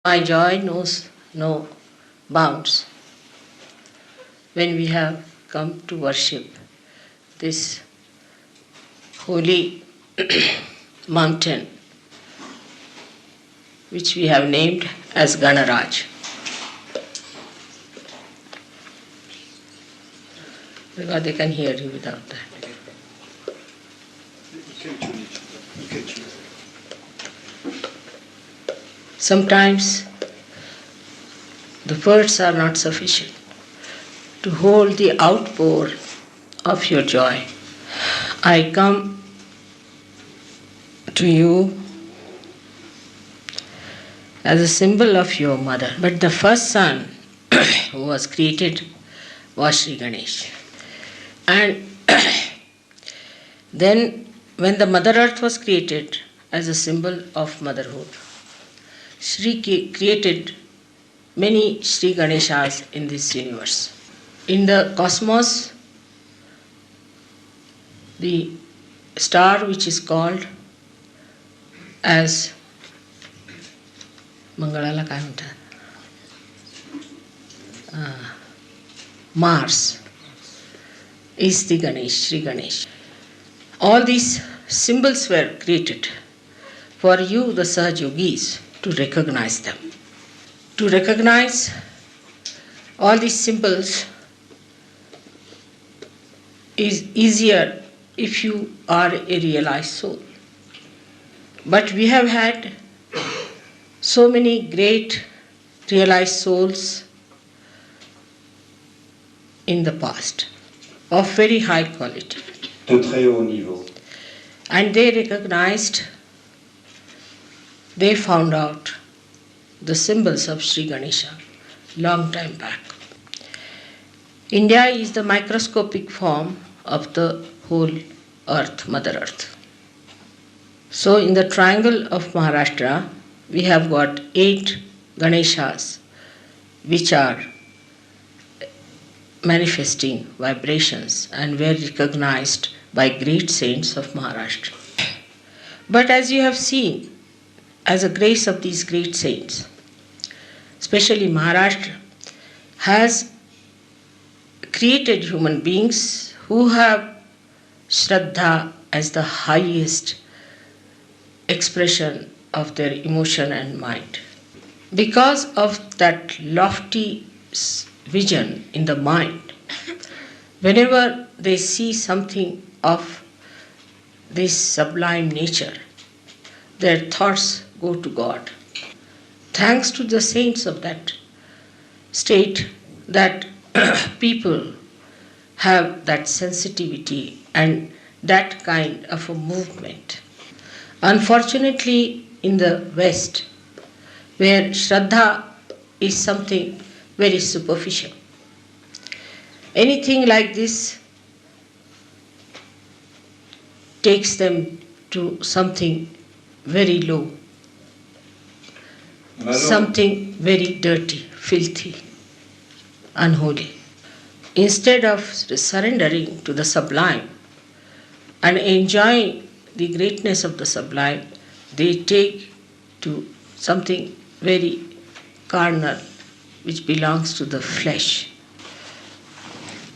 My joy knows no bounds when we have come to worship this holy mountain which we have named as Ganaraj. Because they can hear you without that. Sometimes the words are not sufficient to hold the outpour of your joy. I come to you as a symbol of your mother. But the first son who was created was Sri Ganesh. And then when the Mother Earth was created as a symbol of motherhood, Sri created many Sri Ganeshas in this universe. In the cosmos, the star which is called as Mangalala काय म्हणतात Mars is the Ganesh, Sri Ganesh. All these symbols were created for you, the Sahaj Yogis, to recognize them. To recognize all these symbols is easier if you are a realized soul. But we have had so many great realized souls in the past of very high quality. De très haut niveau. And they recognized, they found out the symbols of Sri Ganesha long time back. India is the microscopic form of the whole earth, Mother Earth. So in the triangle of Maharashtra, we have got 8 Ganeshas which are manifesting vibrations and were recognized by great saints of Maharashtra. But as you have seen, as a grace of these great saints, especially Maharashtra has created human beings who have Shraddha as the highest expression of their emotion and mind. Because of that lofty vision in the mind, whenever they see something of this sublime nature, their thoughts go to God. Thanks to the saints of that state, that people have that sensitivity and that kind of a movement. Unfortunately, in the West, where Shraddha is something very superficial, anything like this takes them to something very low, something very dirty, filthy, unholy. Instead of surrendering to the sublime and enjoying the greatness of the sublime, they take to something very carnal which belongs to the flesh.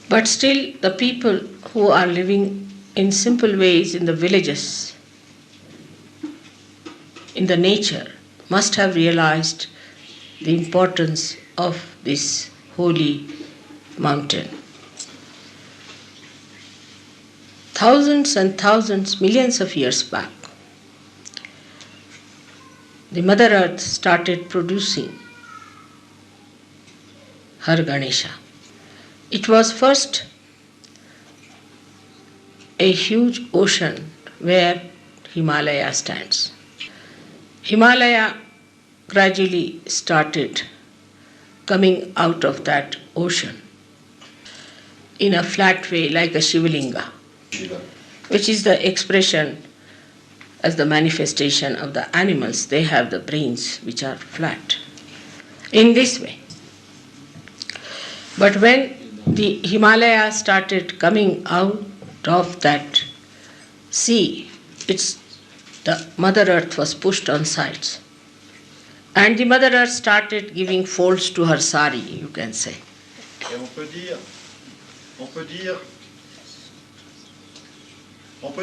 But still, the people who are living in simple ways in the villages, in the nature, must have realized the importance of this holy mountain. Thousands and thousands, millions of years back, the Mother Earth started producing her Ganesha. It was first a huge ocean where Himalaya stands. Himalaya gradually started coming out of that ocean in a flat way like a Shivalinga, which is the expression as the manifestation of the animals. They have the brains which are flat. In this way. But when the Himalaya started coming out of that sea, the Mother Earth was pushed on sides. And the Mother Earth started giving folds to her sari, you can say. Et on peut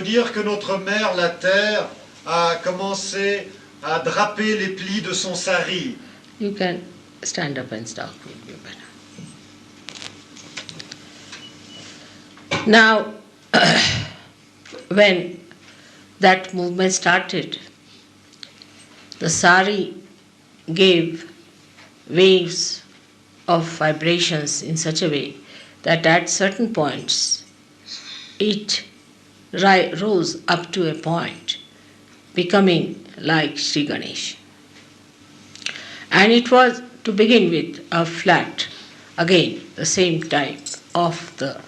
dire que notre mère, la Terre, a commencé à draper les plis de son sari. You can stand up and stop, will be better. Now, when that movement started, the sari gave waves of vibrations in such a way that at certain points it rose up to a point, becoming like Sri Ganesh. And it was to begin with a flat, again the same type of the.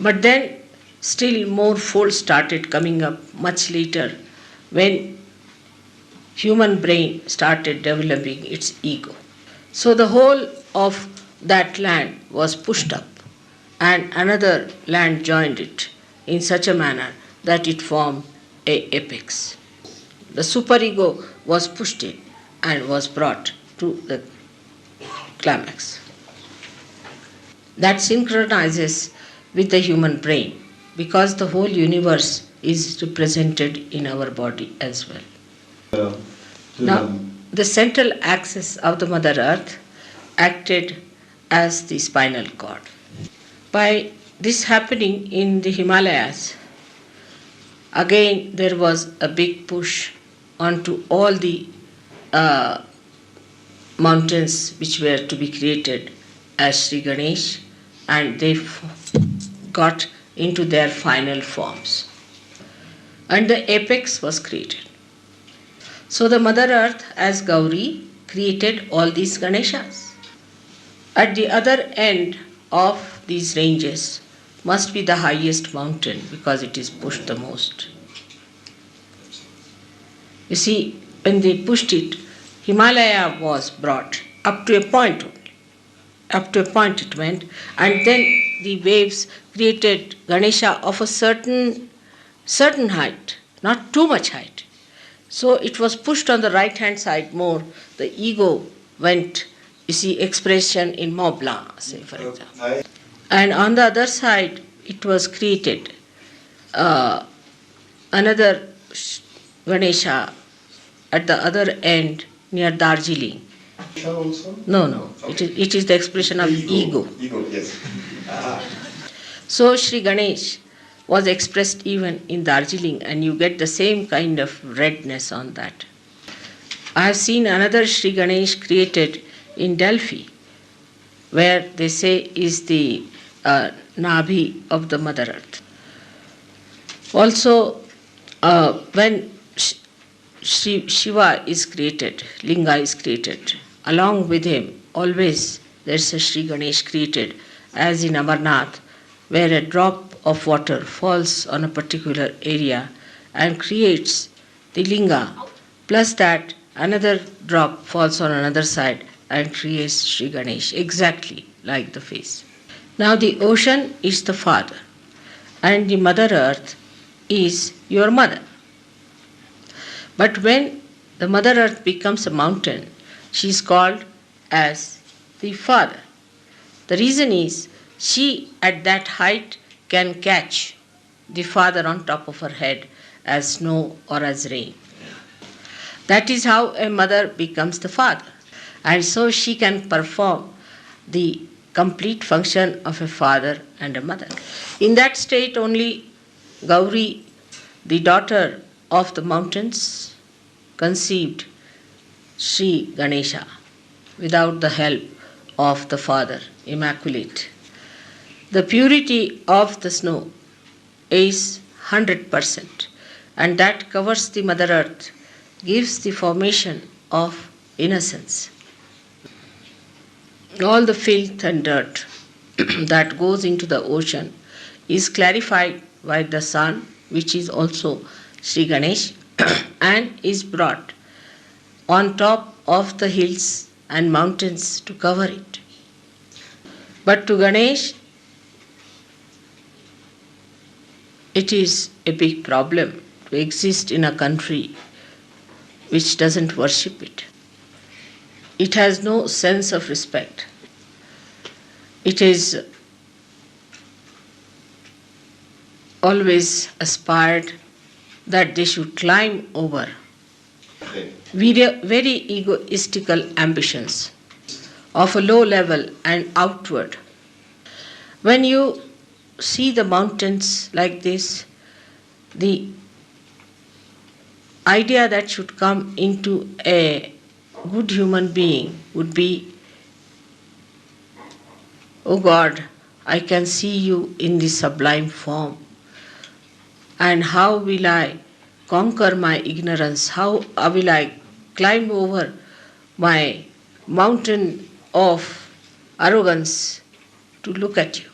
But then still more folds started coming up much later when human brain started developing its ego. So the whole of that land was pushed up and another land joined it in such a manner that it formed a apex. The superego was pushed in and was brought to the climax. That synchronizes with the human brain because the whole universe is represented in our body as well. Now, the central axis of the Mother Earth acted as the spinal cord. By this happening in the Himalayas, again there was a big push onto all the mountains which were to be created as Sri Ganesh, and they got into their final forms. And the apex was created. So the Mother Earth as Gauri created all these Ganeshas. At the other end of these ranges must be the highest mountain because it is pushed the most. You see, when they pushed it, Himalaya was brought up to a point only. Up to a point it went, and then the waves created Ganesha of a certain height, not too much height. So it was pushed on the right hand side more. The ego went, you see, expression in Mont Blanc, say for example. And on the other side, it was created another Ganesha at the other end near Darjeeling. No. It is the expression of ego. Ego, yes. So Sri Ganesh was expressed even in Darjeeling, and you get the same kind of redness on that. I have seen another Sri Ganesh created in Delphi, where they say is the Nabhi of the Mother Earth. Also, when Shiva is created, Linga is created, along with him always there is a Sri Ganesh created, as in Amarnath, where a drop of water falls on a particular area and creates the Linga, plus that another drop falls on another side and creates Sri Ganesh, exactly like the face. Now the ocean is the father and the Mother Earth is your mother. But when the Mother Earth becomes a mountain, she is called as the father. The reason is she at that height can catch the father on top of her head as snow or as rain. That is how a mother becomes the father. And so she can perform the complete function of a father and a mother. In that state only Gauri, the daughter of the mountains, conceived Sri Ganesha without the help of the Father, Immaculate. The purity of the snow is 100%, and that covers the Mother Earth, gives the formation of innocence. All the filth and dirt that goes into the ocean is clarified by the sun, which is also Sri Ganesh, and is brought on top of the hills and mountains to cover it. But to Ganesh, it is a big problem to exist in a country which doesn't worship it. It has no sense of respect. It is always aspired that they should climb over very egoistical ambitions of a low level and outward. When you see the mountains like this, the idea that should come into a good human being would be, "Oh God, I can see you in this sublime form. And how will I conquer my ignorance? How will I climb over my mountain of arrogance to look at you?"